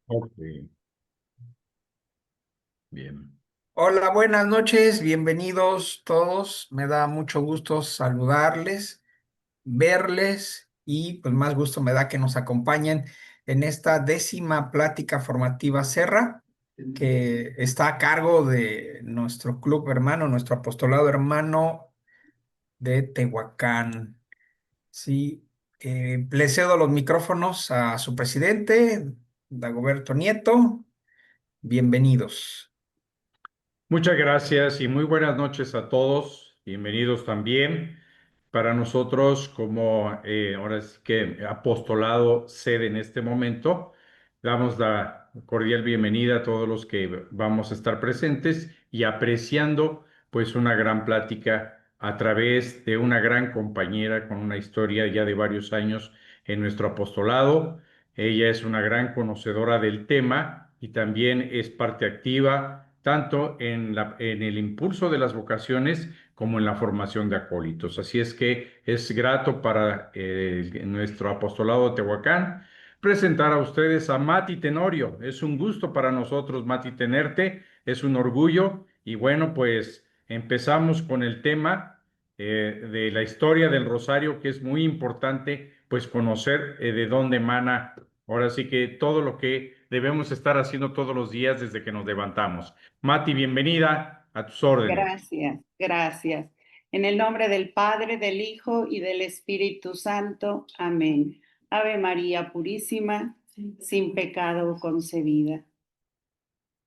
Ok, bien. Hola, buenas noches, bienvenidos todos. Me da mucho gusto saludarles, verles y pues más gusto me da que nos acompañen en esta 10ª plática formativa Serra, que está a cargo de nuestro club hermano, nuestro apostolado hermano de Tehuacán. Sí, le cedo los micrófonos a su presidente, Dagoberto Nieto. Bienvenidos. Muchas gracias y muy buenas noches a todos. Bienvenidos también. Para nosotros, como ahora sí que apostolado sede en este momento, damos la cordial bienvenida a todos los que vamos a estar presentes y apreciando pues una gran plática a través de una gran compañera con una historia ya de varios años en nuestro apostolado. Ella es una gran conocedora del tema y también es parte activa tanto en el impulso de las vocaciones como en la formación de acólitos. Así es que es grato para nuestro apostolado de Tehuacán presentar a ustedes a Mati Tenorio. Es un gusto para nosotros, Mati, tenerte, es un orgullo y bueno, pues empezamos con el tema de la historia del Rosario, que es muy importante pues conocer de dónde emana. Ahora sí que todo lo que debemos estar haciendo todos los días desde que nos levantamos. Mati, bienvenida a tus órdenes. Gracias, gracias. En el nombre del Padre, del Hijo y del Espíritu Santo. Amén. Ave María Purísima, sin pecado concebida.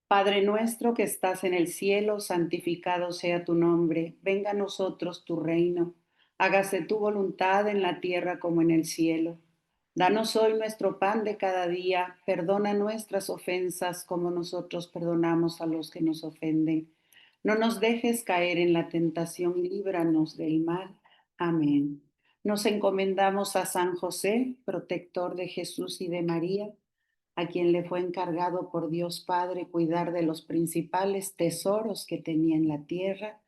Padre nuestro que estás en el cielo, santificado sea tu nombre. Venga a nosotros tu reino. Hágase tu voluntad en la tierra como en el cielo. Danos hoy nuestro pan de cada día. Perdona nuestras ofensas como nosotros perdonamos a los que nos ofenden. No nos dejes caer en la tentación y líbranos del mal. Amén. Nos encomendamos a San José, protector de Jesús y de María, a quien le fue encargado por Dios Padre cuidar de los principales tesoros que tenía en la tierra,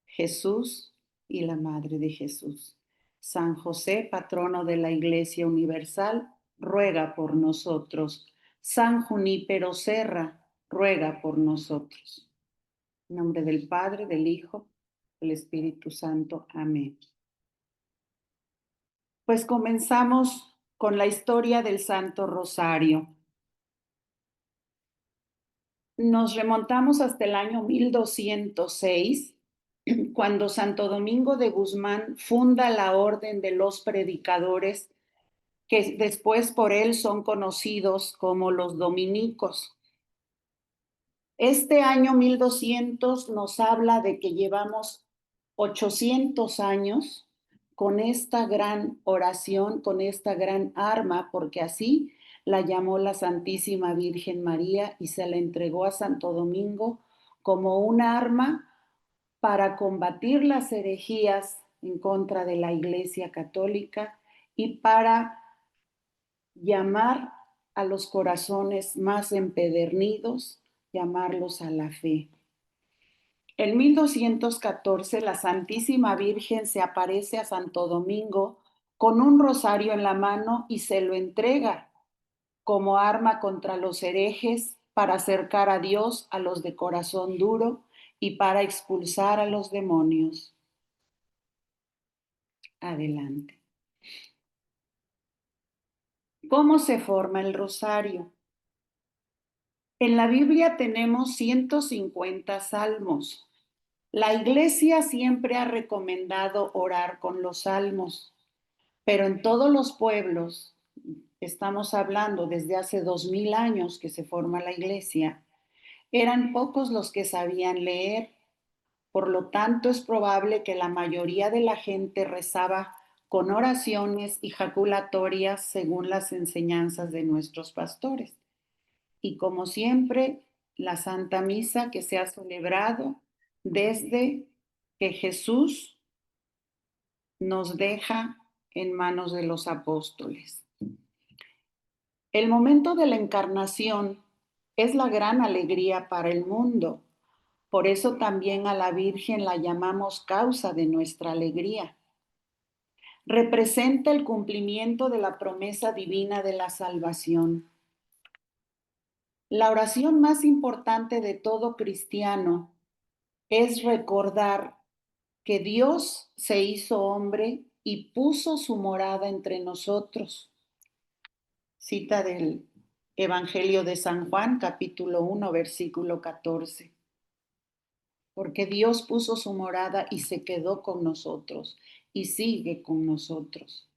Jesús y la Madre de Jesús. San José, patrono de la Iglesia Universal, ruega por nosotros. San Junípero Serra, ruega por nosotros. En nombre del Padre, del Hijo, del Espíritu Santo. Amén. Pues comenzamos con la historia del Santo Rosario. Nos remontamos hasta el año 1206, cuando Santo Domingo de Guzmán funda la Orden de los Predicadores, que después por él son conocidos como los dominicos. Este año 1200 nos habla de que llevamos 800 años con esta gran oración, con esta gran arma, porque así la llamó la Santísima Virgen María y se la entregó a Santo Domingo como un arma para combatir las herejías en contra de la Iglesia Católica y para llamar a los corazones más empedernidos, llamarlos a la fe. En 1214 la Santísima Virgen se aparece a Santo Domingo con un rosario en la mano y se lo entrega como arma contra los herejes, para acercar a Dios a los de corazón duro y para expulsar a los demonios. Adelante. ¿Cómo se forma el rosario? En la Biblia tenemos 150 salmos. La Iglesia siempre ha recomendado orar con los salmos, pero en todos los pueblos, estamos hablando desde hace 2000 años que se forma la Iglesia, eran pocos los que sabían leer. Por lo tanto, es probable que la mayoría de la gente rezaba con oraciones y jaculatorias según las enseñanzas de nuestros pastores. Y como siempre, la Santa Misa que se ha celebrado desde que Jesús nos deja en manos de los apóstoles. El momento de la encarnación es la gran alegría para el mundo. Por eso también a la Virgen la llamamos causa de nuestra alegría. Representa el cumplimiento de la promesa divina de la salvación. La oración más importante de todo cristiano es recordar que Dios se hizo hombre y puso su morada entre nosotros. Cita del Evangelio de San Juan, capítulo 1, versículo 14. Porque Dios puso su morada y se quedó con nosotros y sigue con nosotros.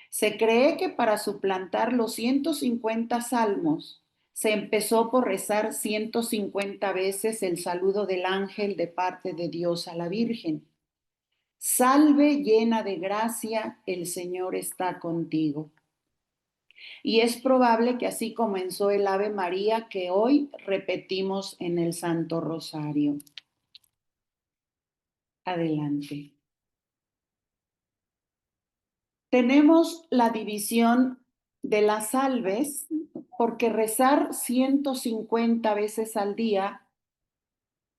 Se cree que para suplantar los 150 salmos, se empezó por rezar 150 veces el saludo del ángel de parte de Dios a la Virgen. Salve llena de gracia, el Señor está contigo. Y es probable que así comenzó el Ave María que hoy repetimos en el Santo Rosario. Adelante. Tenemos la división de las salves, porque rezar 150 veces al día,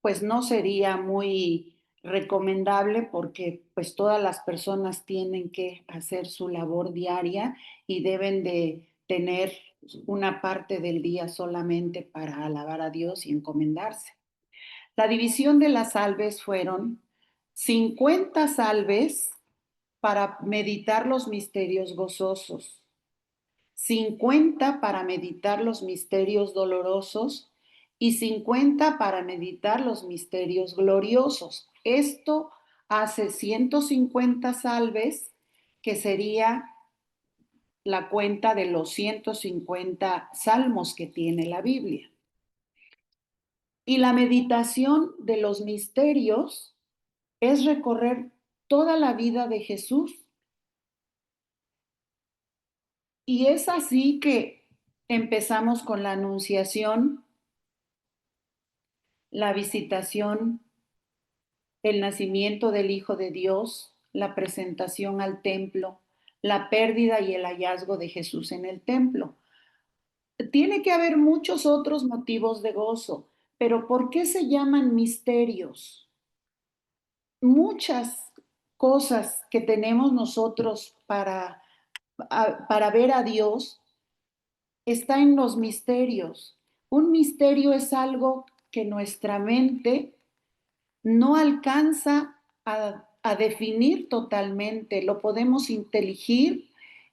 pues no sería muy recomendable porque pues todas las personas tienen que hacer su labor diaria y deben de tener una parte del día solamente para alabar a Dios y encomendarse. La división de las salves fueron 50 salves para meditar los misterios gozosos, 50 para meditar los misterios dolorosos y 50 para meditar los misterios gloriosos. Esto hace 150 salves, que sería la cuenta de los 150 salmos que tiene la Biblia. Y la meditación de los misterios es recorrer toda la vida de Jesús. Y es así que empezamos con la anunciación, la visitación, el nacimiento del Hijo de Dios, la presentación al templo, la pérdida y el hallazgo de Jesús en el templo. Tiene que haber muchos otros motivos de gozo, pero ¿por qué se llaman misterios? Muchas cosas que tenemos nosotros para ver a Dios está en los misterios. Un misterio es algo que nuestra mente no alcanza a definir totalmente, lo podemos inteligir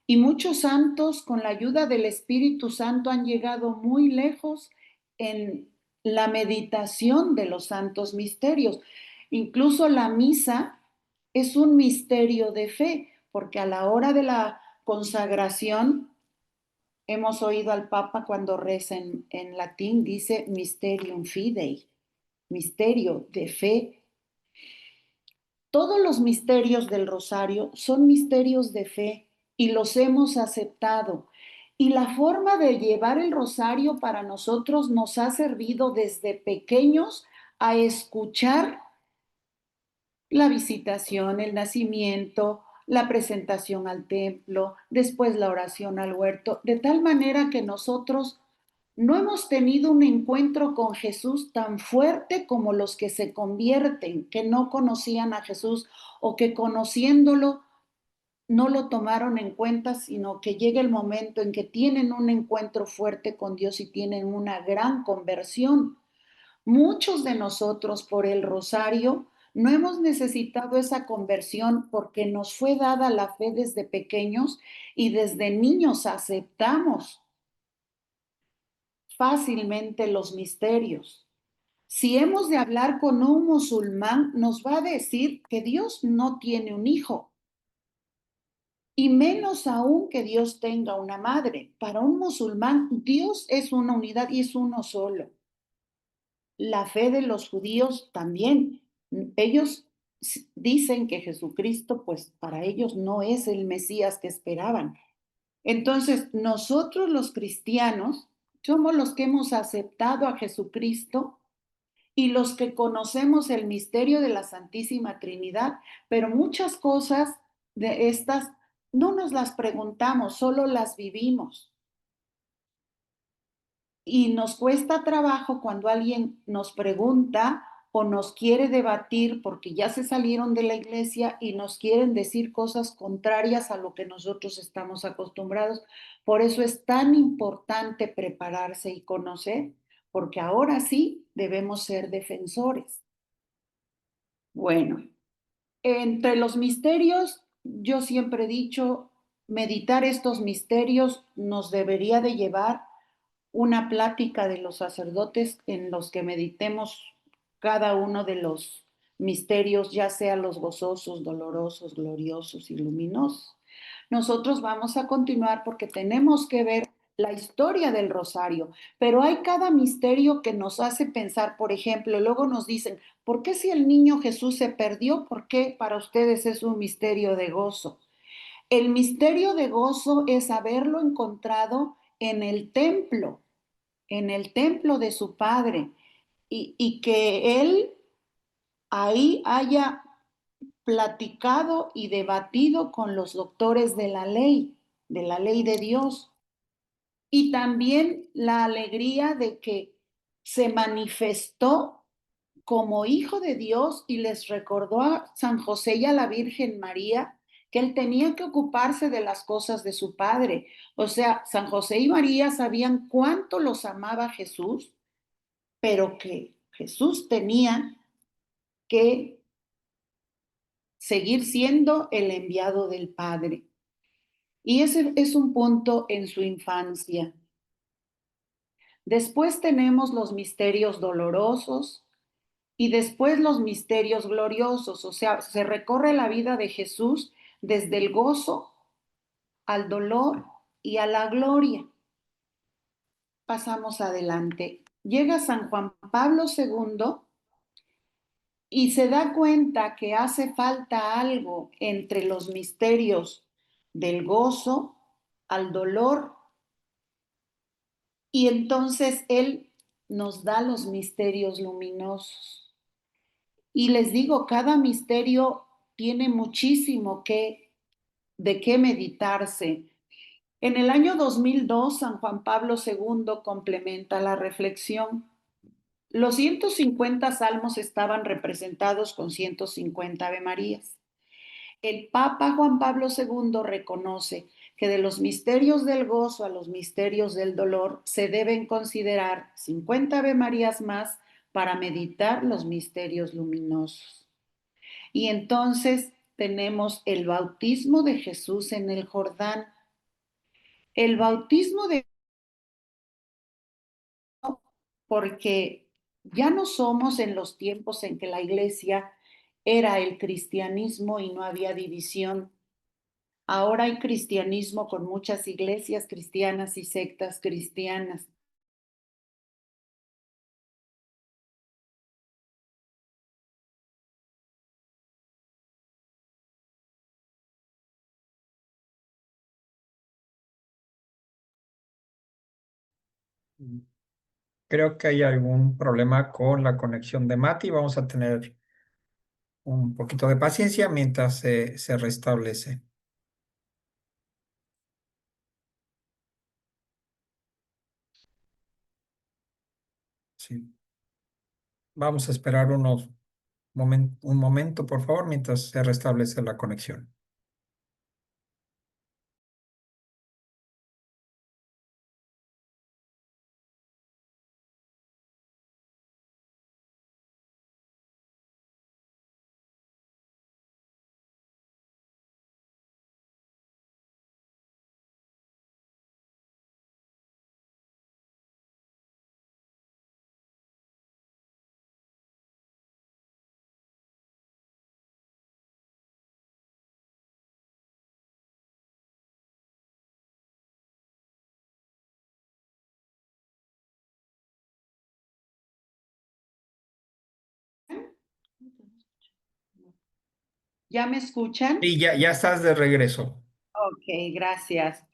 y muchos santos con la ayuda del Espíritu Santo han llegado muy lejos en la meditación de los santos misterios. Incluso la misa es un misterio de fe, porque a la hora de la consagración hemos oído al Papa cuando reza en latín, dice mysterium fidei, misterio de fe. Todos los misterios del rosario son misterios de fe y los hemos aceptado. Y la forma de llevar el rosario para nosotros nos ha servido desde pequeños a escuchar la visitación, el nacimiento, la presentación al templo, después la oración al huerto, de tal manera que nosotros no hemos tenido un encuentro con Jesús tan fuerte como los que se convierten, que no conocían a Jesús o que conociéndolo no lo tomaron en cuenta, sino que llega el momento en que tienen un encuentro fuerte con Dios y tienen una gran conversión. Muchos de nosotros por el rosario no hemos necesitado esa conversión porque nos fue dada la fe desde pequeños y desde niños aceptamos fácilmente los misterios. Si hemos de hablar con un musulmán, nos va a decir que Dios no tiene un hijo, y menos aún que Dios tenga una madre. Para un musulmán, Dios es una unidad y es uno solo. La fe de los judíos también. Ellos dicen que Jesucristo, pues para ellos no es el Mesías que esperaban. Entonces, nosotros los cristianos somos los que hemos aceptado a Jesucristo y los que conocemos el misterio de la Santísima Trinidad, pero muchas cosas de estas no nos las preguntamos, solo las vivimos. Y nos cuesta trabajo cuando alguien nos pregunta o nos quiere debatir porque ya se salieron de la iglesia y nos quieren decir cosas contrarias a lo que nosotros estamos acostumbrados. Por eso es tan importante prepararse y conocer, porque ahora sí debemos ser defensores. Bueno, entre los misterios, yo siempre he dicho, meditar estos misterios nos debería de llevar una plática de los sacerdotes en los que meditemos cada uno de los misterios, ya sea los gozosos, dolorosos, gloriosos y luminosos. Nosotros vamos a continuar porque tenemos que ver la historia del rosario, pero hay cada misterio que nos hace pensar, por ejemplo, luego nos dicen, ¿por qué si el niño Jesús se perdió? ¿Por qué para ustedes es un misterio de gozo? El misterio de gozo es haberlo encontrado en el templo de su padre, y que él ahí haya platicado y debatido con los doctores de la ley de Dios. Y también la alegría de que se manifestó como hijo de Dios y les recordó a San José y a la Virgen María que él tenía que ocuparse de las cosas de su padre. O sea, San José y María sabían cuánto los amaba Jesús, pero que Jesús tenía que seguir siendo el enviado del Padre. Y ese es un punto en su infancia. Después tenemos los misterios dolorosos y después los misterios gloriosos. O sea, se recorre la vida de Jesús desde el gozo al dolor y a la gloria. Pasamos adelante. Llega San Juan Pablo II y se da cuenta que hace falta algo entre los misterios del gozo al dolor, y entonces él nos da los misterios luminosos. Y les digo, cada misterio tiene muchísimo de qué meditarse. En el año 2002, San Juan Pablo II complementa la reflexión. Los 150 salmos estaban representados con 150 Ave Marías. El Papa Juan Pablo II reconoce que de los misterios del gozo a los misterios del dolor se deben considerar 50 Ave Marías más para meditar los misterios luminosos. Y entonces tenemos el bautismo de Jesús en el Jordán. El bautismo de porque ya no somos en los tiempos en que la iglesia era el cristianismo y no había división. Ahora hay cristianismo con muchas iglesias cristianas y sectas cristianas. Creo que hay algún problema con la conexión de Mati. Vamos a tener un poquito de paciencia mientras se restablece. Sí. Vamos a esperar un momento, por favor, mientras se restablece la conexión. ¿Ya me escuchan? Y ya estás de regreso. Ok, gracias.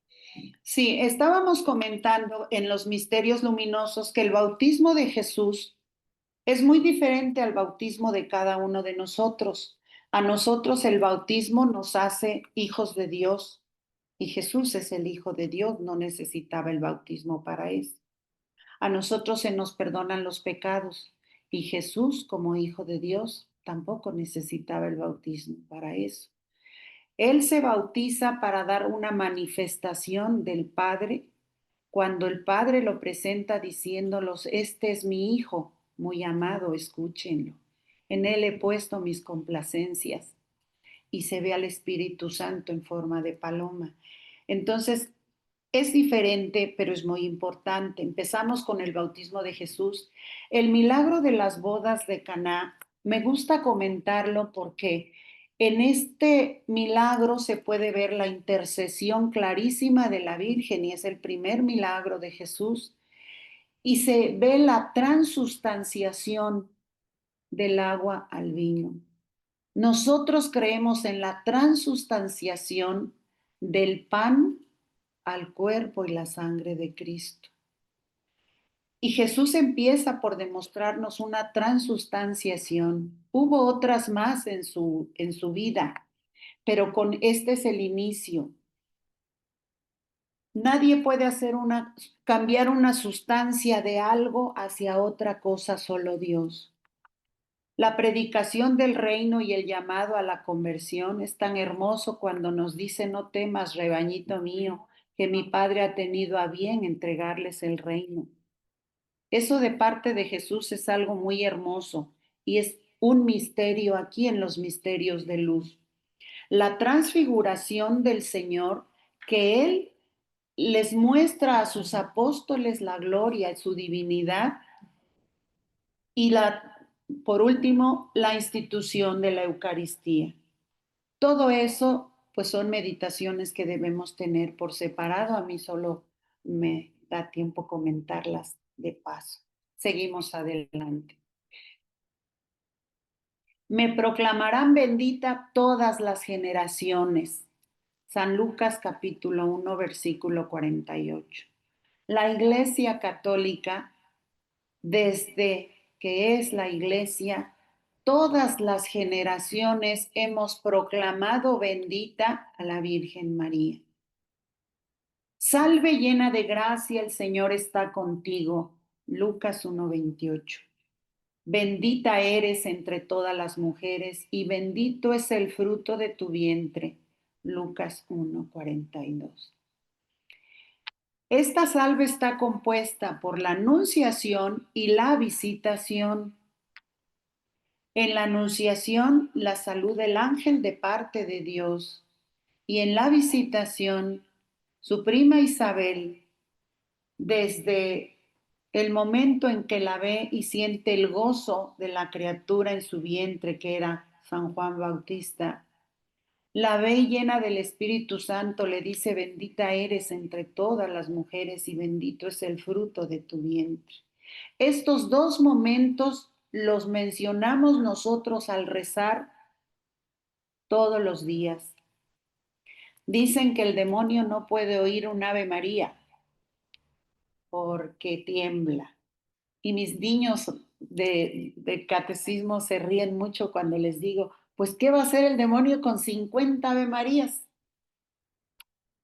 Sí, estábamos comentando en los misterios luminosos que el bautismo de Jesús es muy diferente al bautismo de cada uno de nosotros. A nosotros el bautismo nos hace hijos de Dios y Jesús es el Hijo de Dios, no necesitaba el bautismo para eso. A nosotros se nos perdonan los pecados Y Jesús, como hijo de Dios, tampoco necesitaba el bautismo para eso. Él se bautiza para dar una manifestación del Padre cuando el Padre lo presenta diciéndolos, este es mi Hijo, muy amado, escúchenlo. En Él he puesto mis complacencias. Y se ve al Espíritu Santo en forma de paloma. Entonces, es diferente, pero es muy importante. Empezamos con el bautismo de Jesús. El milagro de las bodas de Caná, me gusta comentarlo porque en este milagro se puede ver la intercesión clarísima de la Virgen y es el primer milagro de Jesús. Y se ve la transustanciación del agua al vino. Nosotros creemos en la transustanciación del pan al cuerpo y la sangre de Cristo. Y Jesús empieza por demostrarnos una transustanciación. Hubo otras más en su vida, pero con este es el inicio. Nadie puede cambiar una sustancia de algo hacia otra cosa, solo Dios. La predicación del reino y el llamado a la conversión es tan hermoso cuando nos dice, no temas, rebañito mío, que mi Padre ha tenido a bien entregarles el reino. Eso de parte de Jesús es algo muy hermoso y es un misterio aquí en los misterios de luz. La transfiguración del Señor, que Él les muestra a sus apóstoles la gloria, su divinidad, y por último, la institución de la Eucaristía. Todo eso, pues son meditaciones que debemos tener por separado. A mí solo me da tiempo comentarlas de paso. Seguimos adelante. Me proclamarán bendita todas las generaciones. San Lucas capítulo 1, versículo 48. La Iglesia Católica, desde que es la Iglesia, todas las generaciones hemos proclamado bendita a la Virgen María. Salve llena de gracia, el Señor está contigo. Lucas 1:28. Bendita eres entre todas las mujeres y bendito es el fruto de tu vientre. Lucas 1:42. Esta salve está compuesta por la anunciación y la visitación. En la anunciación, la salud del ángel de parte de Dios. Y en la visitación, su prima Isabel, desde el momento en que la ve y siente el gozo de la criatura en su vientre, que era San Juan Bautista, la ve llena del Espíritu Santo, le dice, bendita eres entre todas las mujeres y bendito es el fruto de tu vientre. Estos dos momentos los mencionamos nosotros al rezar todos los días. Dicen que el demonio no puede oír un Ave María porque tiembla. Y mis niños de catecismo se ríen mucho cuando les digo, pues, ¿qué va a hacer el demonio con 50 Ave Marías?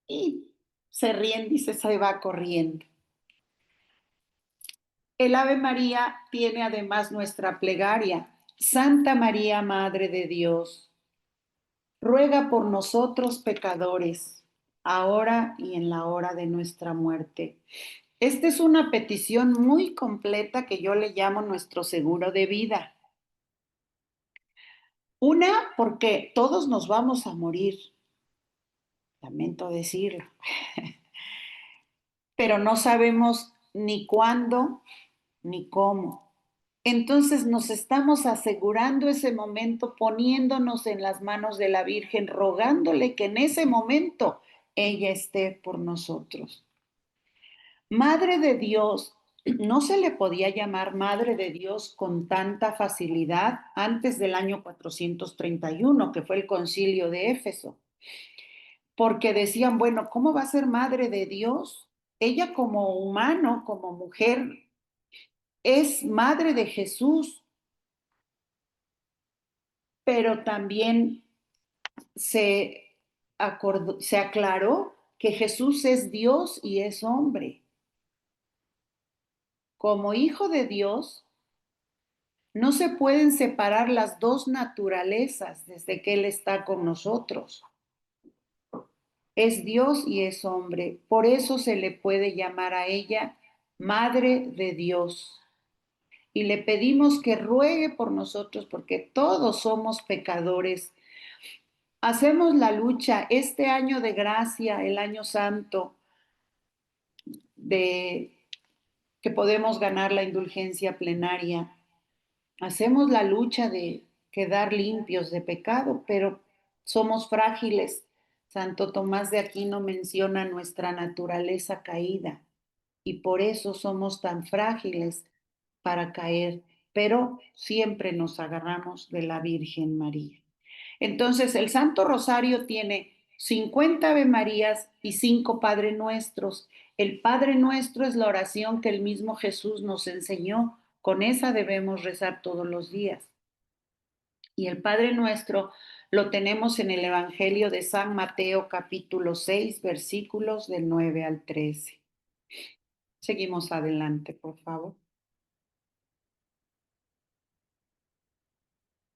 Y se ríen, dice, se va corriendo. El Ave María tiene además nuestra plegaria. Santa María, Madre de Dios, ruega por nosotros pecadores, ahora y en la hora de nuestra muerte. Esta es una petición muy completa que yo le llamo nuestro seguro de vida. Una, porque todos nos vamos a morir, lamento decirlo, pero no sabemos ni cuándo ni cómo. Entonces nos estamos asegurando ese momento, poniéndonos en las manos de la Virgen, rogándole que en ese momento ella esté por nosotros. Madre de Dios, no se le podía llamar Madre de Dios con tanta facilidad antes del año 431, que fue el concilio de Éfeso, porque decían, bueno, ¿cómo va a ser Madre de Dios? Ella como humano, como mujer, es Madre de Jesús, pero también se aclaró que Jesús es Dios y es hombre. Como hijo de Dios, No se pueden separar las dos naturalezas desde que Él está con nosotros. Es Dios y es hombre. Por eso se le puede llamar a ella Madre de Dios. Y le pedimos que ruegue por nosotros porque todos somos pecadores. Hacemos la lucha este año de gracia, el año santo, de que podemos ganar la indulgencia plenaria. Hacemos la lucha de quedar limpios de pecado, pero somos frágiles. Santo Tomás de Aquino menciona nuestra naturaleza caída y por eso somos tan frágiles para caer, pero siempre nos agarramos de la Virgen María. Entonces, el Santo Rosario tiene 50 Ave Marías y 5 Padre Nuestros. El Padre Nuestro es la oración que el mismo Jesús nos enseñó. Con esa debemos rezar todos los días. Y el Padre Nuestro lo tenemos en el Evangelio de San Mateo, capítulo 6, versículos del 9 al 13. Seguimos adelante, por favor.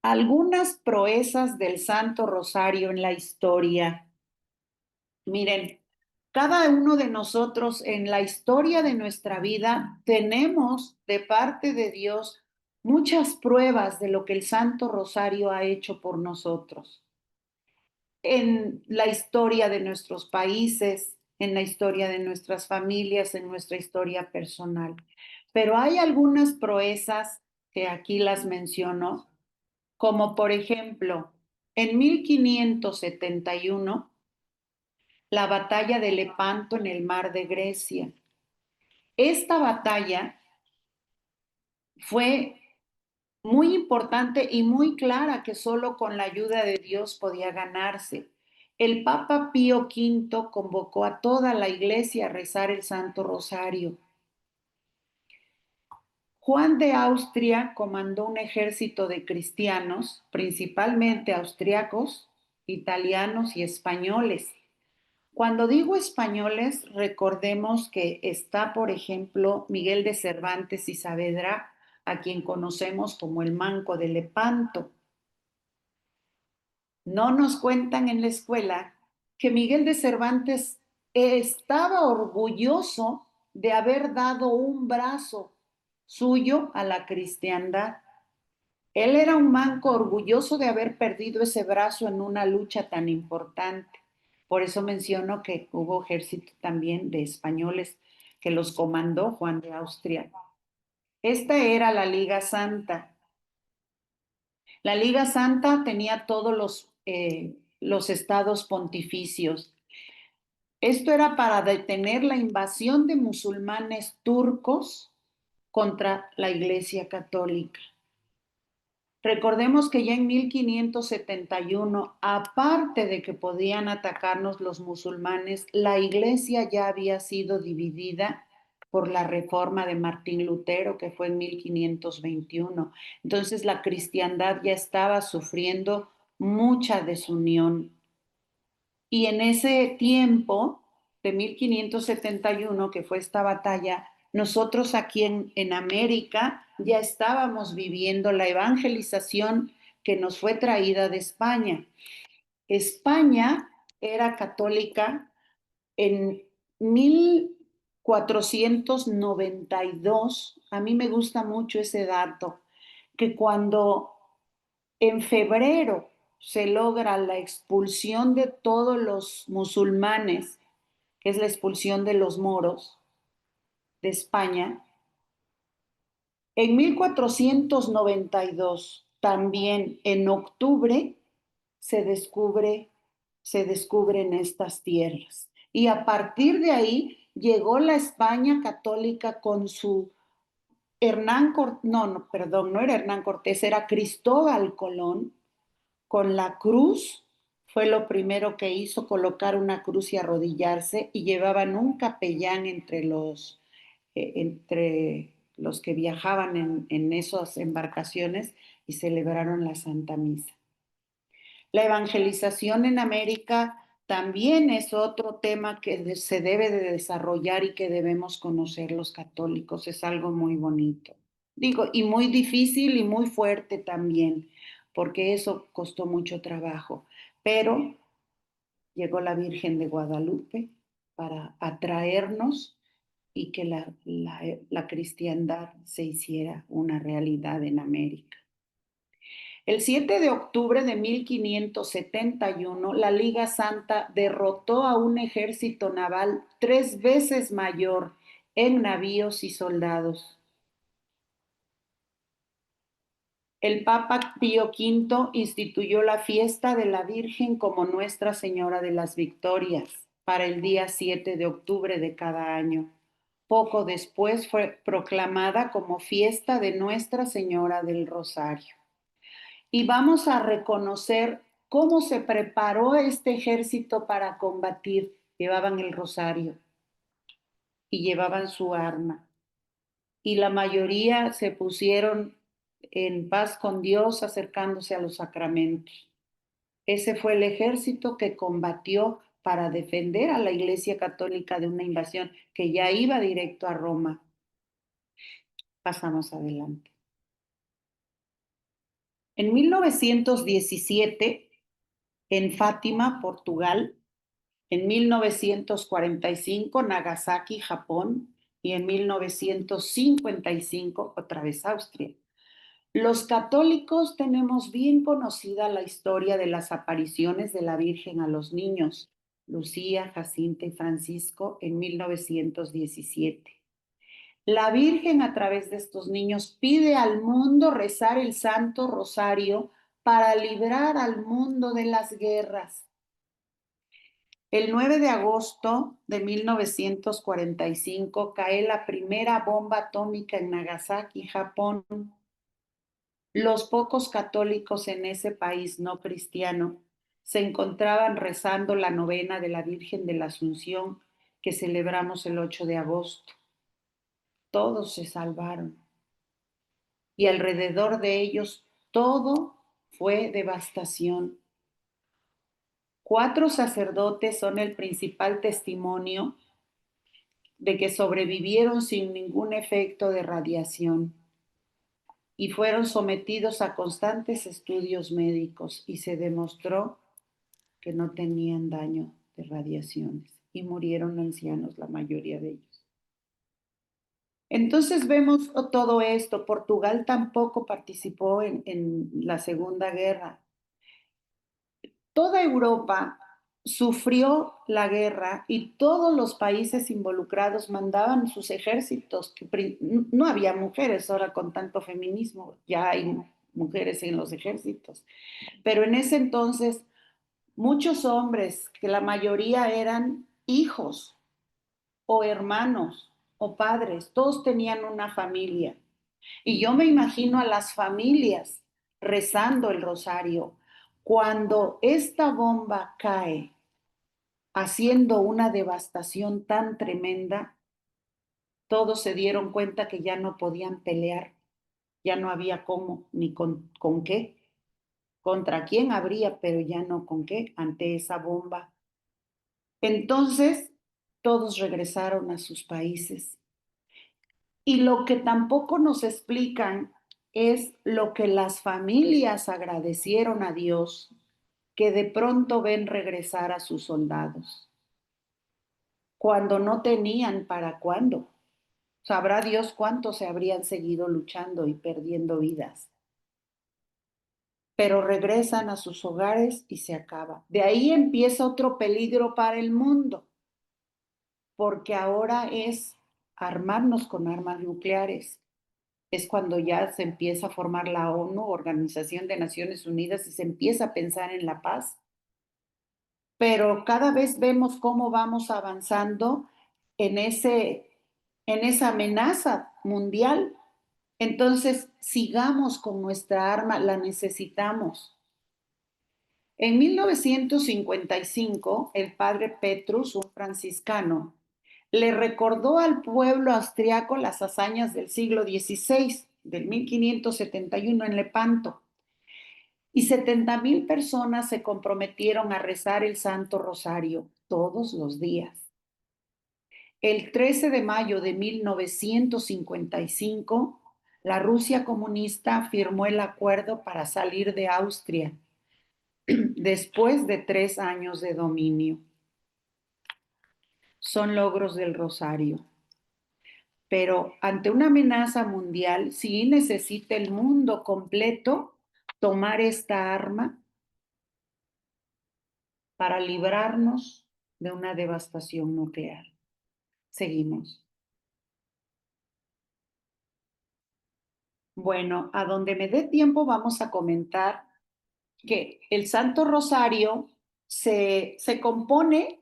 Algunas proezas del Santo Rosario en la historia. Miren, cada uno de nosotros en la historia de nuestra vida tenemos de parte de Dios muchas pruebas de lo que el Santo Rosario ha hecho por nosotros. En la historia de nuestros países, en la historia de nuestras familias, en nuestra historia personal. Pero hay algunas proezas que aquí las menciono, como por ejemplo, en 1571, la batalla de Lepanto en el mar de Grecia. Esta batalla fue muy importante y muy clara que solo con la ayuda de Dios podía ganarse. El Papa Pío V convocó a toda la iglesia a rezar el Santo Rosario. Juan de Austria comandó un ejército de cristianos, principalmente austriacos, italianos y españoles. Cuando digo españoles, recordemos que está, por ejemplo, Miguel de Cervantes y Saavedra, a quien conocemos como el Manco de Lepanto. No nos cuentan en la escuela que Miguel de Cervantes estaba orgulloso de haber dado un brazo suyo a la cristiandad. Él era un manco orgulloso de haber perdido ese brazo en una lucha tan importante. Por eso menciono que hubo ejército también de españoles que los comandó Juan de Austria. Esta era la Liga Santa. La Liga Santa tenía todos los estados pontificios. Esto era para detener la invasión de musulmanes turcos contra la Iglesia Católica. Recordemos que ya en 1571, aparte de que podían atacarnos los musulmanes, la iglesia ya había sido dividida por la reforma de Martín Lutero, que fue en 1521. Entonces la cristiandad ya estaba sufriendo mucha desunión. Y en ese tiempo de 1571, que fue esta batalla, nosotros aquí en América ya estábamos viviendo la evangelización que nos fue traída de España. España era católica en 1492. A mí me gusta mucho ese dato, que cuando en febrero se logra la expulsión de todos los musulmanes, que es la expulsión de los moros de España. En 1492, también en octubre, se descubren estas tierras. Y a partir de ahí llegó la España católica con su no era Hernán Cortés, era Cristóbal Colón, con la cruz. Fue lo primero que hizo, colocar una cruz y arrodillarse, y llevaban un capellán entre los que viajaban en esas embarcaciones y celebraron la Santa Misa. La evangelización en América también es otro tema que se debe de desarrollar y que debemos conocer los católicos. Es algo muy bonito. Digo, y muy difícil y muy fuerte también, porque eso costó mucho trabajo. Pero llegó la Virgen de Guadalupe para atraernos y que la cristiandad se hiciera una realidad en América. El 7 de octubre de 1571, la Liga Santa derrotó a un ejército naval 3 veces mayor en navíos y soldados. El Papa Pío V instituyó la fiesta de la Virgen como Nuestra Señora de las Victorias para el día 7 de octubre de cada año. Poco después fue proclamada como fiesta de Nuestra Señora del Rosario. Y vamos a reconocer cómo se preparó este ejército para combatir. Llevaban el rosario y llevaban su arma. Y la mayoría se pusieron en paz con Dios acercándose a los sacramentos. Ese fue el ejército que combatió para defender a la Iglesia Católica de una invasión que ya iba directo a Roma. Pasamos adelante. En 1917, en Fátima, Portugal, en 1945, Nagasaki, Japón, y en 1955, otra vez Austria. Los católicos tenemos bien conocida la historia de las apariciones de la Virgen a los niños, Lucía, Jacinta y Francisco, en 1917. La Virgen a través de estos niños pide al mundo rezar el Santo Rosario para librar al mundo de las guerras. El 9 de agosto de 1945 cae la primera bomba atómica en Nagasaki, Japón. Los pocos católicos en ese país no cristiano se encontraban rezando la novena de la Virgen de la Asunción que celebramos el 8 de agosto. Todos se salvaron y alrededor de ellos todo fue devastación. 4 sacerdotes son el principal testimonio de que sobrevivieron sin ningún efecto de radiación y fueron sometidos a constantes estudios médicos y se demostró que no tenían daño de radiaciones y murieron ancianos la mayoría de ellos. Entonces vemos todo esto. Portugal tampoco participó en la Segunda Guerra. Toda Europa sufrió la guerra y todos los países involucrados mandaban sus ejércitos. No había mujeres ahora con tanto feminismo, ya hay mujeres en los ejércitos. Pero en ese entonces, muchos hombres, que la mayoría eran hijos o hermanos o padres, todos tenían una familia. Y yo me imagino a las familias rezando el rosario. Cuando esta bomba cae, haciendo una devastación tan tremenda, todos se dieron cuenta que ya no podían pelear, ya no había cómo ni con qué, contra quién habría, pero ya no con qué ante esa bomba. Entonces, todos regresaron a sus países. Y lo que tampoco nos explican es lo que las familias agradecieron a Dios que de pronto ven regresar a sus soldados, cuando no tenían para cuándo. Sabrá Dios cuántos se habrían seguido luchando y perdiendo vidas. Pero regresan a sus hogares y se acaba. De ahí empieza otro peligro para el mundo, porque ahora es armarnos con armas nucleares. Es cuando ya se empieza a formar la ONU, Organización de Naciones Unidas, y se empieza a pensar en la paz. Pero cada vez vemos cómo vamos avanzando en esa amenaza mundial. Entonces, sigamos con nuestra arma, la necesitamos. En 1955, el padre Petrus, un franciscano, le recordó al pueblo austriaco las hazañas del siglo XVI, del 1571 en Lepanto, y 70,000 personas se comprometieron a rezar el Santo Rosario todos los días. El 13 de mayo de 1955, La Rusia comunista firmó el acuerdo para salir de Austria después de 3 años de dominio. Son logros del Rosario. Pero ante una amenaza mundial, sí necesita el mundo completo tomar esta arma para librarnos de una devastación nuclear. Seguimos. Bueno, a donde me dé tiempo vamos a comentar que el Santo Rosario se compone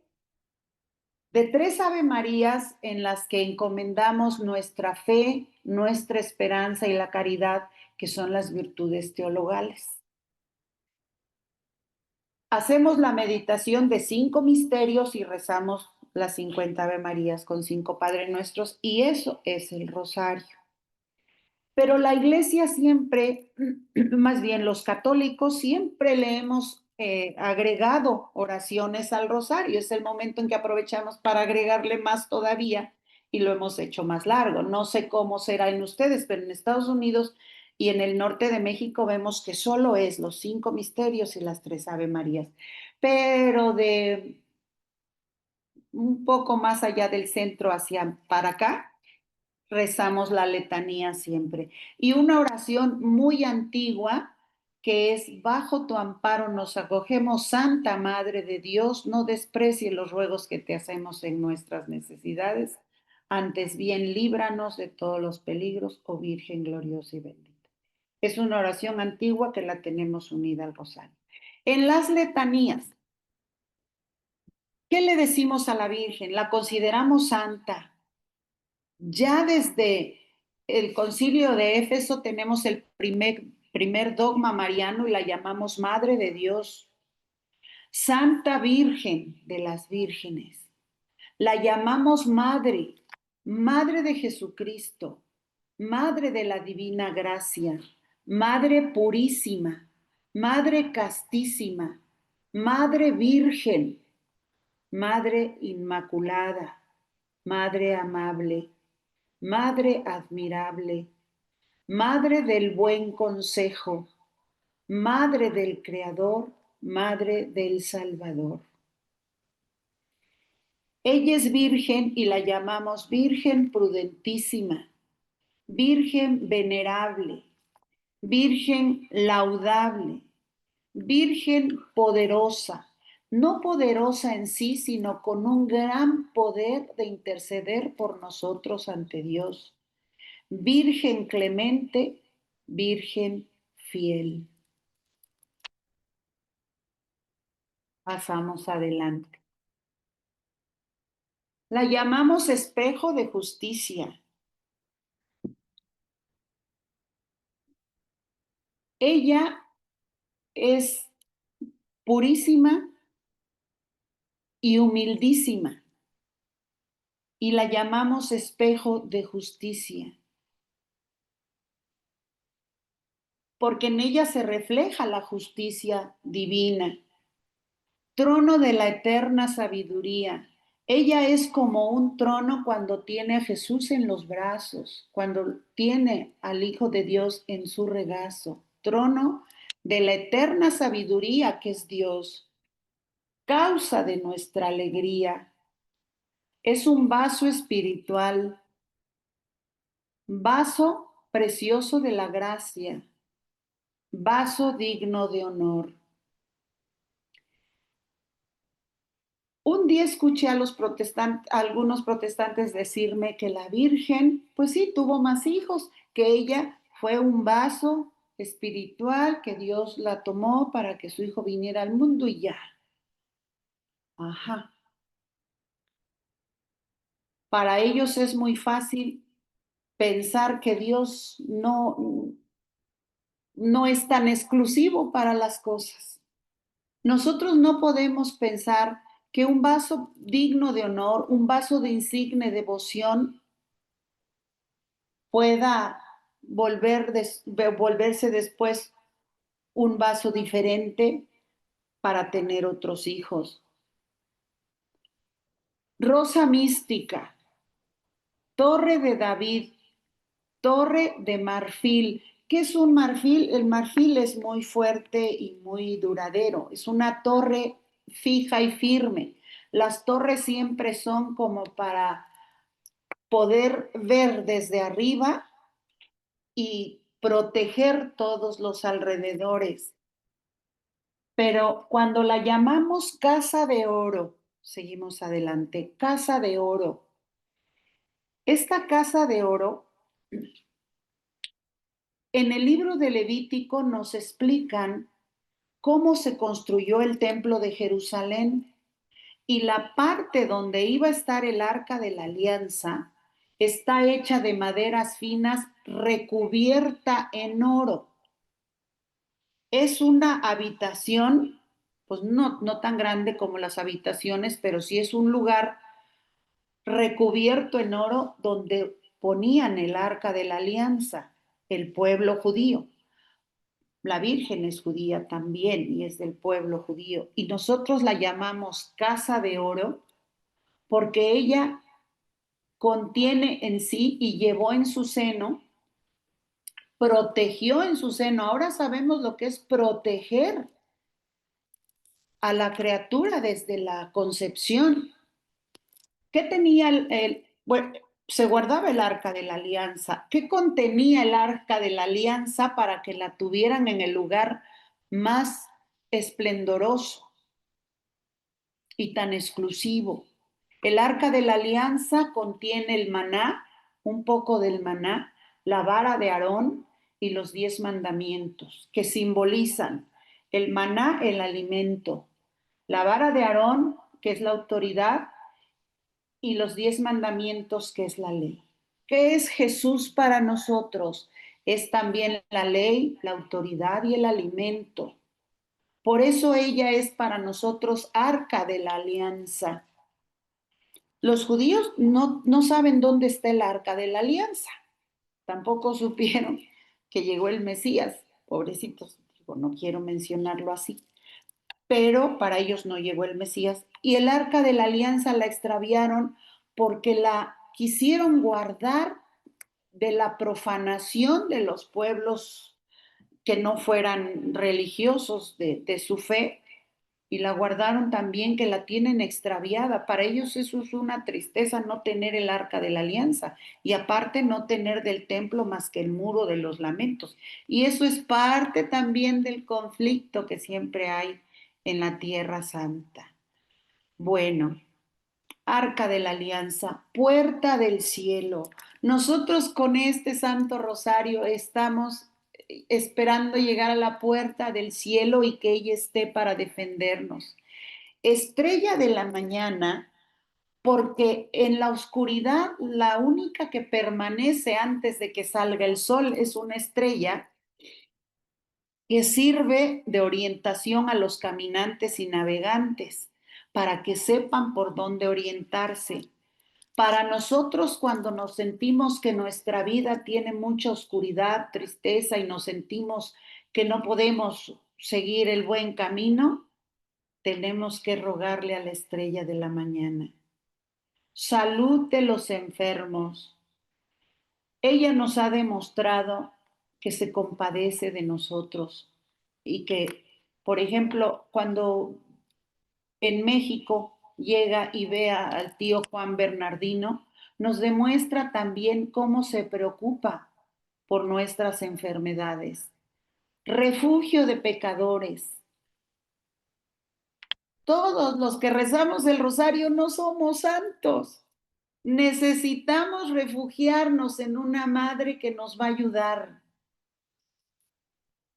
de 3 Ave Marías en las que encomendamos nuestra fe, nuestra esperanza y la caridad, que son las virtudes teologales. Hacemos la meditación de 5 misterios y rezamos las 50 Ave Marías con 5 Padres Nuestros, y eso es el rosario. Pero la iglesia siempre, más bien los católicos, siempre le hemos agregado oraciones al rosario. Es el momento en que aprovechamos para agregarle más todavía y lo hemos hecho más largo. No sé cómo será en ustedes, pero en Estados Unidos y en el norte de México vemos que solo es los 5 misterios y las 3 Ave Marías. Pero de un poco más allá del centro hacia para acá, rezamos la letanía siempre. Y una oración muy antigua que es: bajo tu amparo nos acogemos, Santa Madre de Dios, no desprecie los ruegos que te hacemos en nuestras necesidades, antes bien líbranos de todos los peligros, oh Virgen gloriosa y bendita. Es una oración antigua que la tenemos unida al rosario. En las letanías, ¿qué le decimos a la Virgen? La consideramos santa. Ya desde el Concilio de Éfeso tenemos el primer dogma mariano y la llamamos Madre de Dios, Santa Virgen de las Vírgenes. La llamamos Madre, Madre de Jesucristo, Madre de la Divina Gracia, Madre Purísima, Madre Castísima, Madre Virgen, Madre Inmaculada, Madre Amable, Madre admirable, Madre del buen consejo, Madre del Creador, Madre del Salvador. Ella es virgen y la llamamos Virgen prudentísima, Virgen venerable, Virgen laudable, Virgen poderosa, no poderosa en sí, sino con un gran poder de interceder por nosotros ante Dios. Virgen clemente, Virgen fiel. Pasamos adelante. La llamamos espejo de justicia. Ella es purísima y humildísima y la llamamos espejo de justicia, porque en ella se refleja la justicia divina. Trono de la eterna sabiduría. Ella es como un trono cuando tiene a Jesús en los brazos, cuando tiene al Hijo de Dios en su regazo. Trono de la eterna sabiduría que es Dios, causa de nuestra alegría. Es un vaso espiritual, vaso precioso de la gracia, vaso digno de honor. Un día escuché a algunos protestantes decirme que la Virgen, pues sí, tuvo más hijos, que ella fue un vaso espiritual, que Dios la tomó para que su hijo viniera al mundo y ya. Ajá. Para ellos es muy fácil pensar que Dios no es tan exclusivo para las cosas. Nosotros no podemos pensar que un vaso digno de honor, un vaso de insigne devoción, pueda volverse después un vaso diferente para tener otros hijos. Rosa mística, torre de David, Torre de marfil. ¿Qué es un marfil? El marfil es muy fuerte y muy duradero. Es una torre fija y firme. Las torres siempre son como para poder ver desde arriba y proteger todos los alrededores. Pero cuando la llamamos Casa de Oro, seguimos adelante, Casa de Oro. Esta Casa de Oro, en el libro de Levítico nos explican cómo se construyó el templo de Jerusalén y la parte donde iba a estar el arca de la alianza está hecha de maderas finas recubierta en oro. Es una habitación, pues no tan grande como las habitaciones, pero sí es un lugar recubierto en oro donde ponían el arca de la alianza, el pueblo judío. La Virgen es judía también y es del pueblo judío. Y nosotros la llamamos casa de oro porque ella contiene en sí y llevó en su seno, protegió en su seno. Ahora sabemos lo que es proteger a la criatura desde la concepción. ¿Qué tenía bueno, se guardaba el arca de la alianza? ¿Qué contenía el arca de la alianza para que la tuvieran en el lugar más esplendoroso y tan exclusivo? El arca de la alianza contiene el maná, un poco del maná, la vara de Aarón y los 10 mandamientos que simbolizan el maná, el alimento, la vara de Aarón, que es la autoridad, y los 10 mandamientos, que es la ley. ¿Qué es Jesús para nosotros? Es también la ley, la autoridad y el alimento. Por eso ella es para nosotros arca de la alianza. Los judíos no saben dónde está el arca de la alianza. Tampoco supieron que llegó el Mesías. Pobrecitos, digo, no quiero mencionarlo así. Pero para ellos no llegó el Mesías. Y el arca de la alianza la extraviaron porque la quisieron guardar de la profanación de los pueblos que no fueran religiosos de su fe, y la guardaron también que la tienen extraviada. Para ellos eso es una tristeza, no tener el arca de la alianza y aparte no tener del templo más que el muro de los lamentos. Y eso es parte también del conflicto que siempre hay en la Tierra Santa. Bueno, arca de la alianza, puerta del cielo. Nosotros con este Santo Rosario estamos esperando llegar a la puerta del cielo y que ella esté para defendernos. Estrella de la mañana, porque en la oscuridad la única que permanece antes de que salga el sol es una estrella que sirve de orientación a los caminantes y navegantes para que sepan por dónde orientarse. Para nosotros, cuando nos sentimos que nuestra vida tiene mucha oscuridad, tristeza y nos sentimos que no podemos seguir el buen camino, tenemos que rogarle a la estrella de la mañana. Salud de los enfermos. Ella nos ha demostrado que se compadece de nosotros y que, por ejemplo, cuando en México llega y ve al tío Juan Bernardino, nos demuestra también cómo se preocupa por nuestras enfermedades. Refugio de pecadores. Todos los que rezamos el rosario no somos santos. Necesitamos refugiarnos en una madre que nos va a ayudar.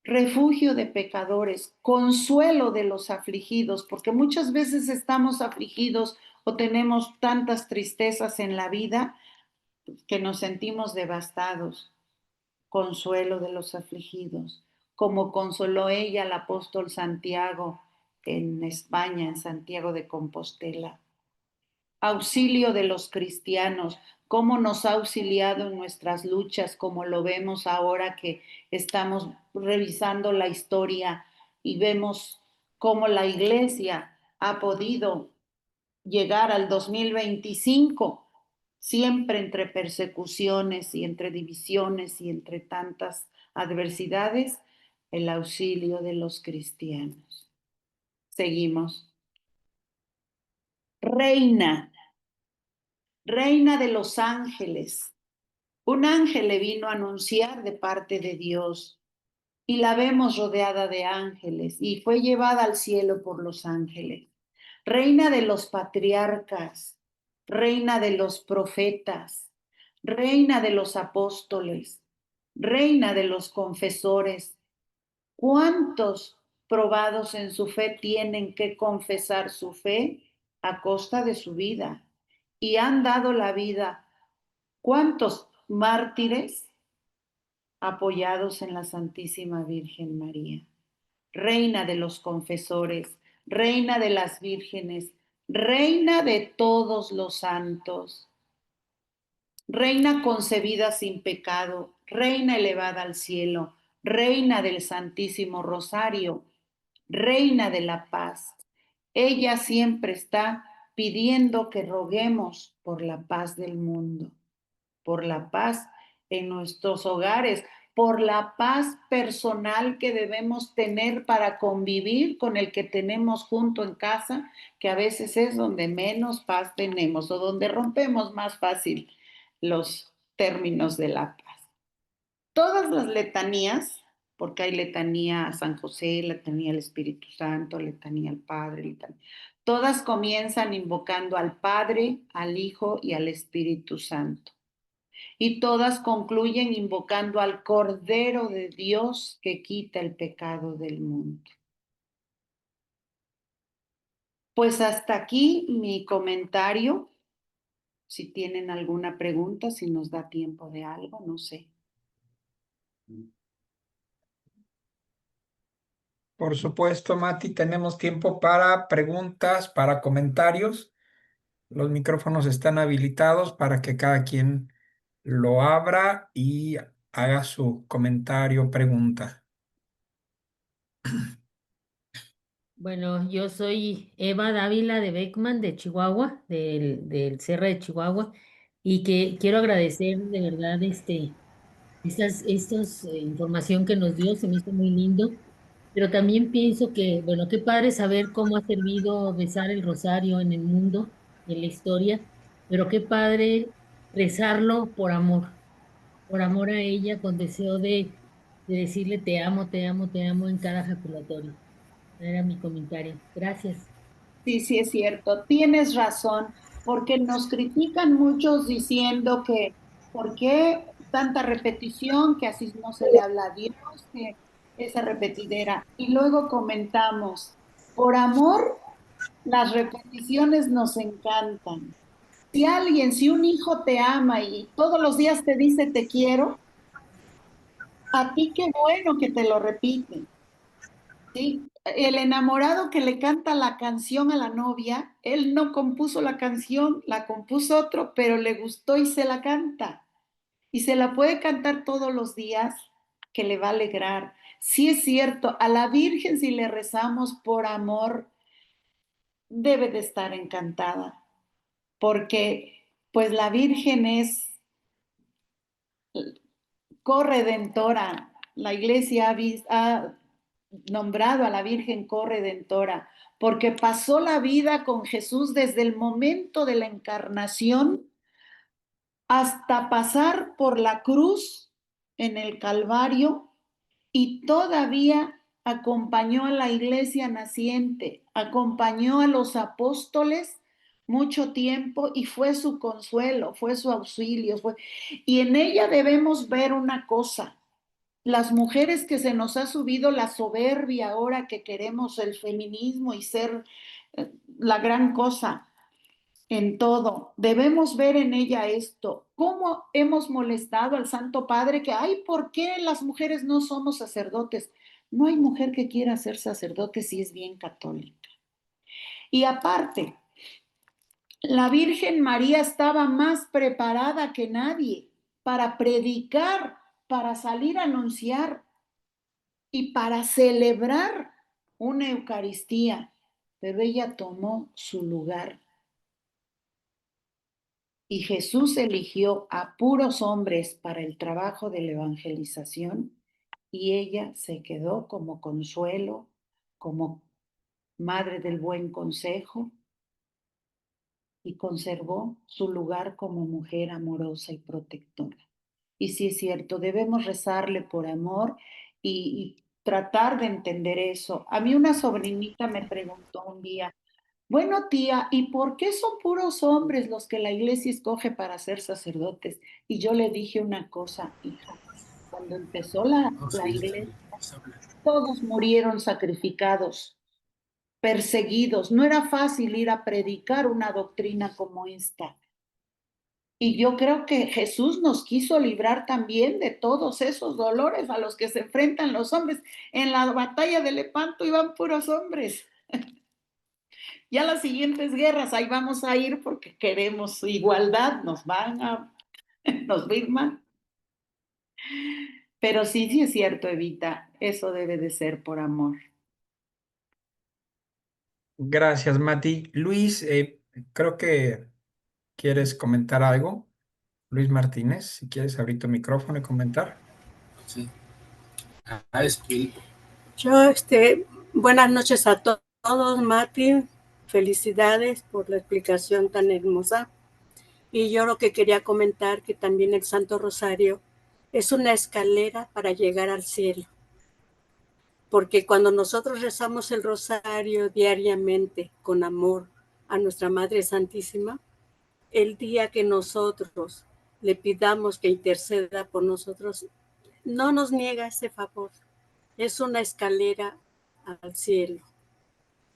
Refugio de pecadores, consuelo de los afligidos, porque muchas veces estamos afligidos o tenemos tantas tristezas en la vida que nos sentimos devastados. Consuelo de los afligidos, como consoló ella al apóstol Santiago en España, en Santiago de Compostela. Auxilio de los cristianos, cómo nos ha auxiliado en nuestras luchas, como lo vemos ahora que estamos revisando la historia y vemos cómo la iglesia ha podido llegar al 2025 siempre entre persecuciones y entre divisiones y entre tantas adversidades, el auxilio de los cristianos. Seguimos. Reina, reina de los ángeles. Un ángel le vino a anunciar de parte de Dios y la vemos rodeada de ángeles y fue llevada al cielo por los ángeles. Reina de los patriarcas, reina de los profetas, reina de los apóstoles, reina de los confesores. ¿Cuántos probados en su fe tienen que confesar su fe a costa de su vida? Y han dado la vida. ¿Cuántos mártires apoyados en la Santísima Virgen María? Reina de los confesores, reina de las vírgenes, reina de todos los santos, reina concebida sin pecado, reina elevada al cielo, reina del Santísimo Rosario, reina de la paz. Ella siempre está pidiendo que roguemos por la paz del mundo, por la paz en nuestros hogares, por la paz personal que debemos tener para convivir con el que tenemos junto en casa, que a veces es donde menos paz tenemos o donde rompemos más fácil los términos de la paz. Todas las letanías, porque hay letanía a San José, letanía al Espíritu Santo, letanía al Padre, letanía, todas comienzan invocando al Padre, al Hijo y al Espíritu Santo. Y todas concluyen invocando al Cordero de Dios que quita el pecado del mundo. Pues hasta aquí mi comentario. Si tienen alguna pregunta, si nos da tiempo de algo, no sé. Por supuesto, Mati, tenemos tiempo para preguntas, para comentarios. Los micrófonos están habilitados para que cada quien lo abra y haga su comentario o pregunta. Bueno, yo soy Eva Dávila de Beckman, de Chihuahua, del Sierra de Chihuahua, y que quiero agradecer de verdad estas información que nos dio, se me hizo muy lindo, pero también pienso que, bueno, qué padre saber cómo ha servido besar el rosario en el mundo, en la historia, pero qué padre rezarlo por amor a ella, con deseo de decirle te amo, te amo, te amo en cada ejaculatorio. Era mi comentario. Gracias. Sí, sí es cierto, tienes razón, porque nos critican muchos diciendo que ¿por qué tanta repetición? Que así no se le habla a Dios, que esa repetidera. Y luego comentamos, por amor, las repeticiones nos encantan. Si un hijo te ama y todos los días te dice te quiero, a ti qué bueno que te lo repite. Sí, el enamorado que le canta la canción a la novia, él no compuso la canción, la compuso otro, pero le gustó y se la canta. Y se la puede cantar todos los días, que le va a alegrar. Sí es cierto, a la Virgen si le rezamos por amor, debe de estar encantada, porque pues la Virgen es corredentora. La iglesia ha nombrado a la Virgen corredentora porque pasó la vida con Jesús desde el momento de la encarnación hasta pasar por la cruz en el Calvario y todavía acompañó a la iglesia naciente, acompañó a los apóstoles mucho tiempo y fue su consuelo, fue su auxilio, y en ella debemos ver una cosa. Las mujeres que se nos ha subido la soberbia ahora que queremos el feminismo y ser la gran cosa en todo, debemos ver en ella esto, cómo hemos molestado al Santo Padre que, ay, ¿por qué las mujeres no somos sacerdotes? No hay mujer que quiera ser sacerdote si es bien católica. Y aparte, la Virgen María estaba más preparada que nadie para predicar, para salir a anunciar y para celebrar una Eucaristía, pero ella tomó su lugar. y Jesús eligió a puros hombres para el trabajo de la evangelización y ella se quedó como consuelo, como madre del buen consejo y conservó su lugar como mujer amorosa y protectora. Y sí es cierto, debemos rezarle por amor y tratar de entender eso. A mí una sobrinita me preguntó un día, bueno, tía, ¿y por qué son puros hombres los que la iglesia escoge para ser sacerdotes? Y yo le dije una cosa, hija, cuando empezó la iglesia, todos murieron sacrificados, perseguidos. No era fácil ir a predicar una doctrina como esta. Y yo creo que Jesús nos quiso librar también de todos esos dolores a los que se enfrentan los hombres. En la batalla de Lepanto iban puros hombres. Ya las siguientes guerras, ahí vamos a ir porque queremos igualdad, nos firman. Pero sí, sí es cierto, Evita, eso debe de ser por amor. Gracias, Mati. Luis, creo que quieres comentar algo. Luis Martínez, si quieres abrir tu micrófono y comentar. Sí. Yo, buenas noches a todos, Mati. Felicidades por la explicación tan hermosa. Y yo lo que quería comentar que también el Santo Rosario es una escalera para llegar al cielo. Porque cuando nosotros rezamos el rosario diariamente con amor a nuestra Madre Santísima, el día que nosotros le pidamos que interceda por nosotros, no nos niega ese favor. Es una escalera al cielo,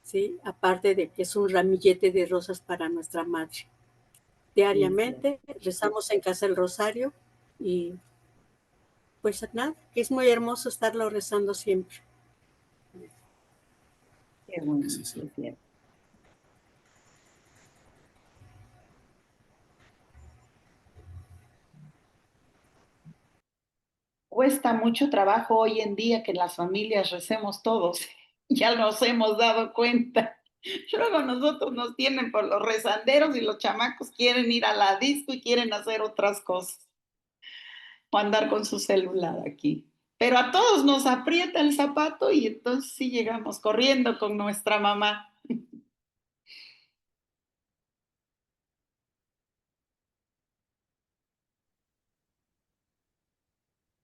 ¿sí? Aparte de que es un ramillete de rosas para nuestra Madre. Diariamente rezamos en casa el rosario y pues nada, es muy hermoso estarlo rezando siempre. Qué bueno, sí, es cierto. Cuesta mucho trabajo hoy en día que las familias recemos todos. Ya nos hemos dado cuenta. Luego nosotros nos tienen por los rezanderos y los chamacos quieren ir a la disco y quieren hacer otras cosas. O andar con su celular aquí. Pero a todos nos aprieta el zapato y entonces sí llegamos corriendo con nuestra mamá.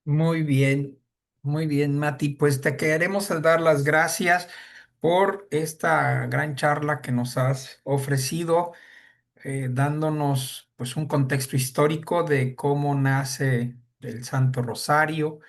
Muy bien, Mati. Pues te queremos dar las gracias por esta gran charla que nos has ofrecido, dándonos pues un contexto histórico de cómo nace el Santo Rosario,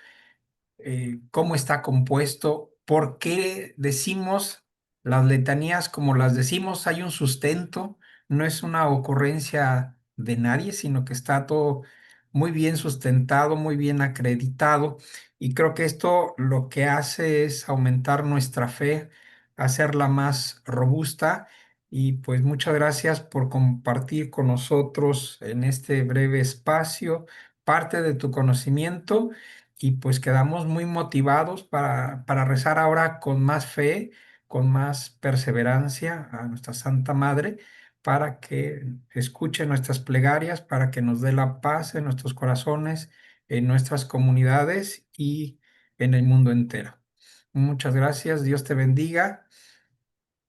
cómo está compuesto, por qué decimos las letanías como las decimos, hay un sustento, no es una ocurrencia de nadie, sino que está todo muy bien sustentado, muy bien acreditado, y creo que esto lo que hace es aumentar nuestra fe, hacerla más robusta. Y pues muchas gracias por compartir con nosotros en este breve espacio parte de tu conocimiento, y pues quedamos muy motivados para rezar ahora con más fe, con más perseverancia a nuestra Santa Madre, para que escuche nuestras plegarias, para que nos dé la paz en nuestros corazones, en nuestras comunidades y en el mundo entero. Muchas gracias, Dios te bendiga.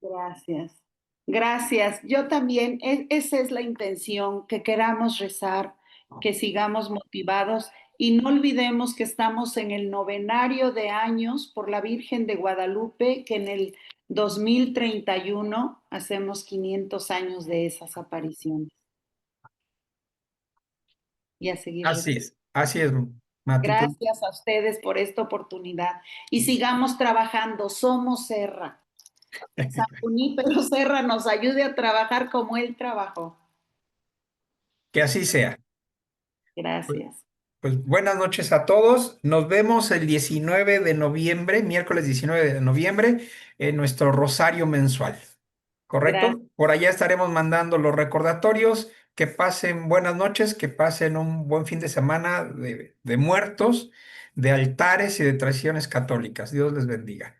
Gracias. Gracias. Yo también, esa es la intención, que queramos rezar, que sigamos motivados y no olvidemos que estamos en el novenario de años por la Virgen de Guadalupe, que en el 2031 hacemos 500 años de esas apariciones. Y a seguir rezando. Así es, Mati. Pues, Gracias a ustedes por esta oportunidad y sigamos trabajando. Somos Serra. San Junípero Serra nos ayude a trabajar como él trabajó. que así sea. Gracias. Pues buenas noches a todos. Nos vemos el 19 de noviembre, miércoles 19 de noviembre, en nuestro rosario mensual. ¿Correcto? Gracias. Por allá estaremos mandando los recordatorios. Que pasen buenas noches, que pasen un buen fin de semana de muertos, de altares y de tradiciones católicas. Dios les bendiga.